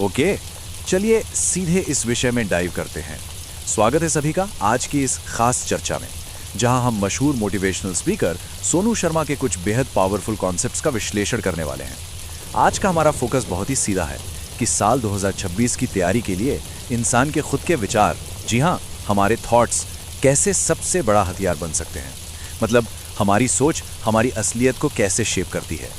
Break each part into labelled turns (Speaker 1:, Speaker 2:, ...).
Speaker 1: Okay, चलिए सीधे इस विषय में डाइव करते हैं। स्वागत है सभी का आज की इस खास चर्चा में, जहां हम मशहूर मोटिवेशनल स्पीकर सोनू शर्मा के कुछ बेहद पावरफुल कॉन्सेप्ट्स का विश्लेषण करने वाले हैं। आज का हमारा फोकस बहुत ही सीधा है कि साल 2026 की तैयारी के लिए इंसान के खुद के विचार, जी हाँ, हमारे थॉट्स कैसे सबसे बड़ा हथियार बन सकते हैं। मतलब हमारी सोच हमारी असलियत को कैसे शेप करती है।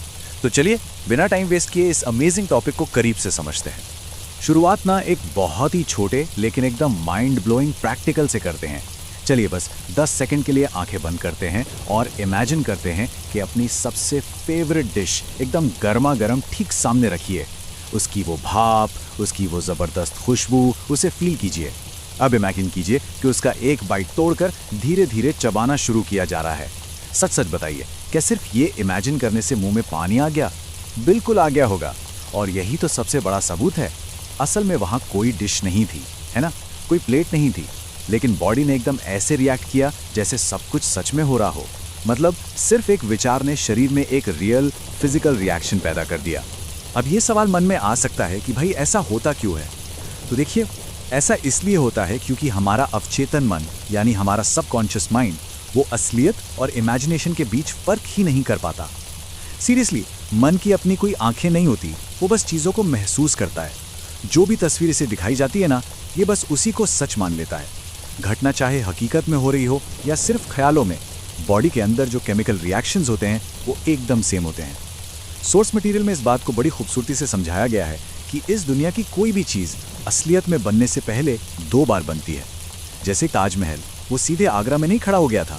Speaker 1: तो चलिए बिना टाइम वेस्ट किए इस अमेजिंग टॉपिक को करीब से समझते हैं। शुरुआत ना एक बहुत ही छोटे लेकिन एकदम माइंड ब्लोइंग प्रैक्टिकल से करते हैं। चलिए बस 10 सेकंड के लिए आंखें बंद करते हैं और इमेजिन करते हैं कि अपनी सबसे फेवरेट डिश एकदम गर्मा गर्म ठीक सामने रखिए। उसकी वो भाप, उसकी वो ज़बरदस्त खुशबू, उसे फील कीजिए। अब इमेजिन कीजिए कि उसका एक बाइट तोड़कर धीरे धीरे चबाना शुरू किया जा रहा है। सच सच बताइए, क्या सिर्फ ये इमेजिन करने से मुंह में पानी आ गया? बिल्कुल आ गया होगा। और यही तो सबसे बड़ा सबूत है। असल में वहाँ कोई डिश नहीं थी, है ना, कोई प्लेट नहीं थी, लेकिन बॉडी ने एकदम ऐसे रिएक्ट किया जैसे सब कुछ सच में हो रहा हो। मतलब सिर्फ एक विचार ने शरीर में एक रियल फिजिकल रिएक्शन पैदा कर दिया। अब ये सवाल मन में आ सकता है कि भाई ऐसा होता क्यों है? तो देखिए, ऐसा इसलिए होता है क्योंकि हमारा अवचेतन मन यानी हमारा सबकॉन्शियस माइंड वो असलियत और इमेजिनेशन के बीच फर्क ही नहीं कर पाता। सीरियसली, मन की अपनी कोई आंखें नहीं होती, वो बस चीज़ों को महसूस करता है। जो भी तस्वीर इसे दिखाई जाती है ना, ये बस उसी को सच मान लेता है। घटना चाहे हकीकत में हो रही हो या सिर्फ ख्यालों में, बॉडी के अंदर जो केमिकल रिएक्शंस होते हैं वो एकदम सेम होते हैं। सोर्स मटेरियल में इस बात को बड़ी खूबसूरती से समझाया गया है कि इस दुनिया की कोई भी चीज़ असलियत में बनने से पहले 2 बार बनती है। जैसे ताजमहल, वो सीधे आगरा में नहीं खड़ा हो गया था।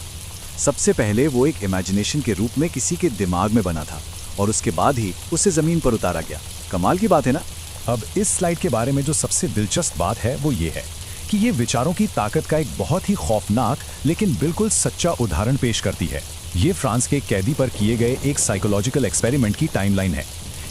Speaker 1: सबसे पहले वो एक इमेजिनेशन के रूप में किसी के दिमाग में बना था और उसके बाद ही उसे ज़मीन पर उतारा गया। कमाल की बात है ना?
Speaker 2: अब इस स्लाइड के बारे में जो सबसे दिलचस्प बात है वो ये है कि ये विचारों की ताकत का एक बहुत ही खौफनाक लेकिन बिल्कुल सच्चा उदाहरण पेश करती है। ये फ्रांस के कैदी पर किए गए एक साइकोलॉजिकल एक्सपेरिमेंट की टाइमलाइन है।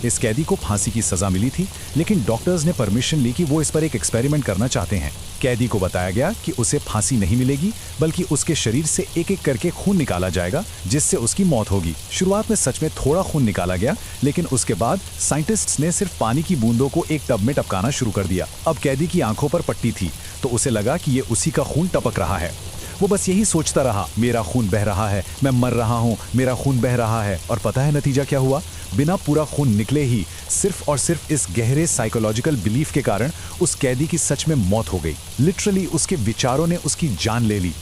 Speaker 2: इस कैदी को फांसी की सजा मिली थी, लेकिन डॉक्टर्स ने परमिशन ली कि वो इस पर एक एक्सपेरिमेंट करना चाहते हैं। कैदी को बताया गया कि उसे फांसी नहीं मिलेगी, बल्कि उसके शरीर से एक एक करके खून निकाला जाएगा, जिससे उसकी मौत होगी। शुरुआत में सच में थोड़ा खून निकाला गया, लेकिन उसके बाद साइंटिस्ट्स ने सिर्फ पानी की बूंदों को एक टब में टपकाना शुरू कर दिया। अब कैदी की आंखों पर पट्टी थी, तो उसे लगा कि ये उसी का खून टपक रहा है। वो बस यही सोचता रहा, मेरा खून बह रहा है, मैं मर रहा हूँ, मेरा खून बह रहा है। और पता है नतीजा क्या हुआ? बिना पूरा खून निकले ही सिर्फ और सिर्फ इस गहरे साइकोलॉजिकल बिलीफ के कारण उस कैदी की सच में मौत हो गई। लिटरली उसके विचारों ने उसकी जान ले ली।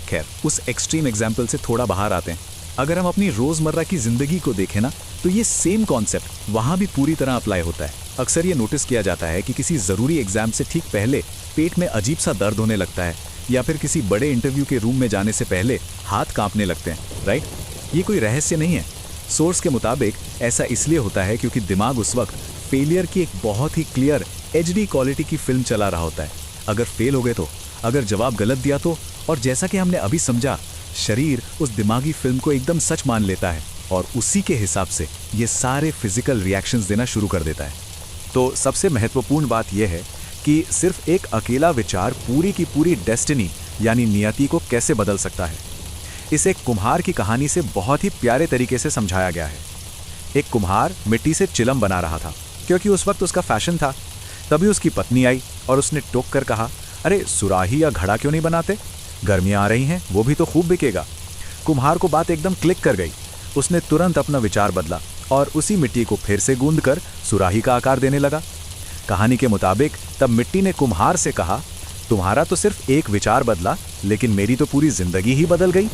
Speaker 1: खैर, उस एक्सट्रीम एग्जाम्पल से थोड़ा बाहर आते हैं। अगर हम अपनी रोजमर्रा की जिंदगी को देखें ना, तो ये सेम कॉन्सेप्ट वहाँ भी पूरी तरह अप्लाई होता है। अक्सर ये नोटिस किया जाता है कि किसी ज़रूरी एग्जाम से ठीक पहले पेट में अजीब सा दर्द होने लगता है, या फिर किसी बड़े इंटरव्यू के रूम में जाने से पहले हाथ कांपने लगते हैं, राइट? ये कोई रहस्य नहीं है। सोर्स के मुताबिक ऐसा इसलिए होता है क्योंकि दिमाग उस वक्त फेलियर की एक बहुत ही क्लियर एचडी क्वालिटी की फिल्म चला रहा होता है। अगर फेल हो गए तो, अगर जवाब गलत दिया तो, और जैसा कि हमने अभी समझा, शरीर उस दिमागी फिल्म को एकदम सच मान लेता है और उसी के हिसाब से ये सारे फिजिकल रिएक्शंस देना शुरू कर देता है। तो सबसे महत्वपूर्ण बात यह है कि सिर्फ एक अकेला विचार पूरी की पूरी डेस्टिनी यानी नियति को कैसे बदल सकता है। इसे एक कुम्हार की कहानी से बहुत ही प्यारे तरीके से समझाया गया है। एक कुम्हार मिट्टी से चिलम बना रहा था क्योंकि उस वक्त उसका फैशन था। तभी उसकी पत्नी आई और उसने टोक कर कहा, अरे सुराही या घड़ा क्यों नहीं बनाते? गर्मियाँ आ रही हैं, वो भी तो खूब बिकेगा। कुम्हार को बात एकदम क्लिक कर गई। उसने तुरंत अपना विचार बदला और उसी मिट्टी को फिर से गूंद कर सुराही का आकार देने लगा। कहानी के मुताबिक तब मिट्टी ने कुम्हार से कहा, तुम्हारा तो सिर्फ एक विचार बदला, लेकिन मेरी तो पूरी जिंदगी ही बदल गई।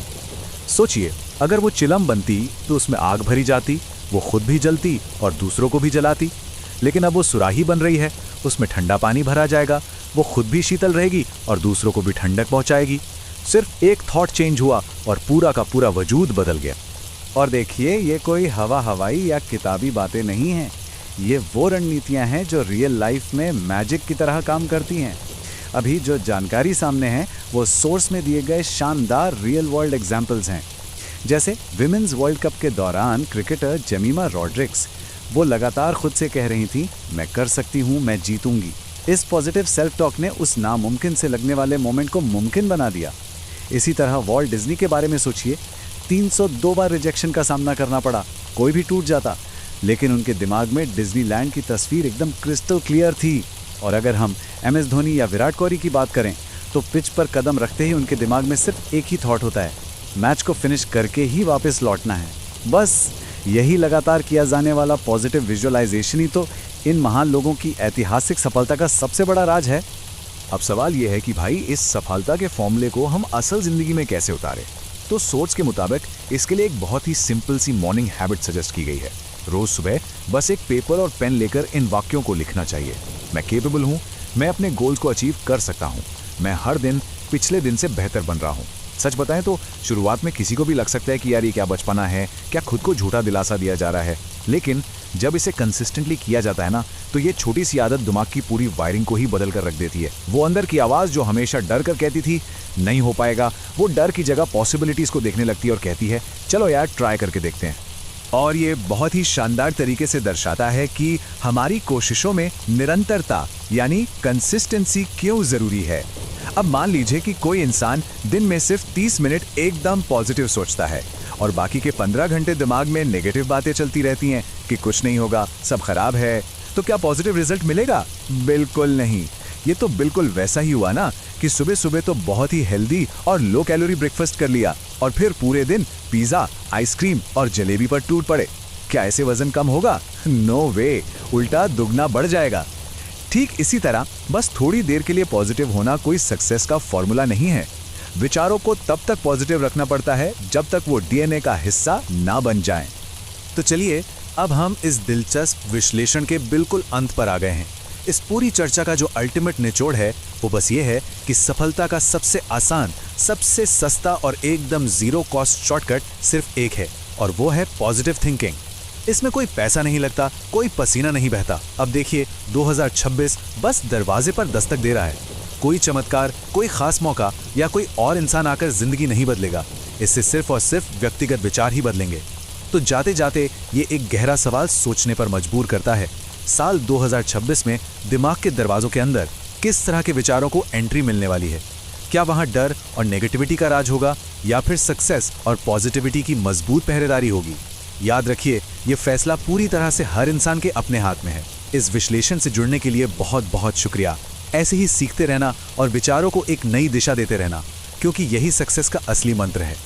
Speaker 1: सोचिए, अगर वो चिलम बनती तो उसमें आग भरी जाती, वो खुद भी जलती और दूसरों को भी जलाती। लेकिन अब वो सुराही बन रही है, उसमें ठंडा पानी भरा जाएगा, वो खुद भी शीतल रहेगी और दूसरों को भी ठंडक पहुंचाएगी। सिर्फ एक थॉट चेंज हुआ और पूरा का पूरा वजूद बदल गया।
Speaker 3: और देखिए, ये कोई हवा हवाई या किताबी बातें नहीं हैं। ये वो रणनीतियां हैं जो रियल लाइफ में मैजिक की तरह काम करती हैं। अभी जो जानकारी सामने है वो सोर्स में दिए गए शानदार रियल वर्ल्ड एग्जाम्पल्स हैं। जैसे विमेंस वर्ल्ड कप के दौरान क्रिकेटर जेमिमा रॉड्रिक्स, वो लगातार खुद से कह रही थी, मैं कर सकती हूँ, मैं जीतूंगी। इस पॉजिटिव सेल्फ टॉक ने उस नामुमकिन से लगने वाले मोमेंट को मुमकिन बना दिया। इसी तरह वॉल्ट डिज्नी के बारे में सोचिए, 302 बार रिजेक्शन का सामना करना पड़ा, कोई भी टूट जाता, लेकिन उनके दिमाग में डिज्नीलैंड की तस्वीर एकदम क्रिस्टल क्लियर थी। और अगर हम MS धोनी या विराट कोहली की बात करें तो पिच पर कदम रखते ही उनके दिमाग में सिर्फ एक ही थॉट होता है, मैच को फिनिश करके ही वापस लौटना है। बस यही लगातार किया जाने वाला पॉजिटिव विजुअलाइजेशन ही तो इन महान लोगों की ऐतिहासिक सफलता का सबसे बड़ा राज है।
Speaker 2: अब सवाल यह है कि भाई इस सफलता के फॉर्मूले को हम असल जिंदगी में कैसे उतारें? तो सोर्स के मुताबिक इसके लिए एक बहुत ही सिंपल सी मॉर्निंग हैबिट सजेस्ट की गई है। रोज सुबह बस एक पेपर और पेन लेकर इन वाक्यों को लिखना चाहिए। मैं कैपेबल हूँ, मैं अपने गोल्स को अचीव कर सकता हूँ, मैं हर दिन पिछले दिन से बेहतर बन रहा हूँ। सच बताएं तो शुरुआत में किसी को भी लग सकता है कि यार ये क्या बचपना है, क्या खुद को झूठा दिलासा दिया जा रहा है। लेकिन जब इसे कंसिस्टेंटली किया जाता है ना, तो ये छोटी सी आदत दिमाग की पूरी वायरिंग को ही बदल कर रख देती है। वो अंदर की आवाज़ जो हमेशा डर कर कहती थी नहीं हो पाएगा, वो डर की जगह पॉसिबिलिटीज़ को देखने लगती है और कहती है चलो यार ट्राई करके देखते हैं। और ये बहुत ही शानदार तरीके से दर्शाता है कि हमारी कोशिशों में निरंतरता यानी कंसिस्टेंसी क्यों ज़रूरी है। अब मान लीजिए कि कोई इंसान दिन में सिर्फ 30 मिनट एकदम पॉजिटिव सोचता है और बाकी के 15 घंटे दिमाग में नेगेटिव बातें चलती रहती हैं कि कुछ नहीं होगा, सब खराब है, तो क्या पॉजिटिव रिजल्ट मिलेगा? बिल्कुल नहीं। ये तो बिल्कुल वैसा ही हुआ ना कि सुबह सुबह तो बहुत ही हेल्दी और लो कैलोरी ब्रेकफास्ट कर लिया और फिर पूरे दिन पिज्जा, आइसक्रीम और जलेबी पर टूट पड़े। क्या ऐसे वजन कम होगा? नो वे, उल्टा दुगना बढ़ जाएगा। ठीक इसी तरह बस थोड़ी देर के लिए पॉजिटिव होना कोई सक्सेस का फॉर्मूला नहीं है। विचारों को तब तक पॉजिटिव रखना पड़ता है जब तक वो DNA का हिस्सा ना बन जाएं।
Speaker 1: तो चलिए अब हम इस दिलचस्प विश्लेषण के बिल्कुल अंत पर आ गए हैं। इस पूरी चर्चा का जो अल्टीमेट निचोड़ है वो बस ये है कि सफलता का सबसे आसान, सबसे सस्ता और एकदम जीरो कॉस्ट शॉर्टकट सिर्फ एक है और वो है पॉजिटिव थिंकिंग। इसमें कोई पैसा नहीं लगता, कोई पसीना नहीं बहता। अब देखिए 2026 बस दरवाजे पर दस्तक दे रहा है। कोई चमत्कार, कोई खास मौका या कोई और इंसान आकर जिंदगी नहीं बदलेगा। इससे सिर्फ और सिर्फ व्यक्तिगत विचार ही बदलेंगे। तो जाते जाते ये एक गहरा सवाल सोचने पर मजबूर करता है। साल 2026 में दिमाग के दरवाजों के अंदर किस तरह के विचारों को एंट्री मिलने वाली है? क्या वहां डर और नेगेटिविटी का राज होगा या फिर सक्सेस और पॉजिटिविटी की मजबूत पहरेदारी होगी? याद रखिए, ये फैसला पूरी तरह से हर इंसान के अपने हाथ में है। इस विश्लेषण से जुड़ने के लिए बहुत बहुत शुक्रिया। ऐसे ही सीखते रहना और विचारों को एक नई दिशा देते रहना, क्योंकि यही सक्सेस का असली मंत्र है।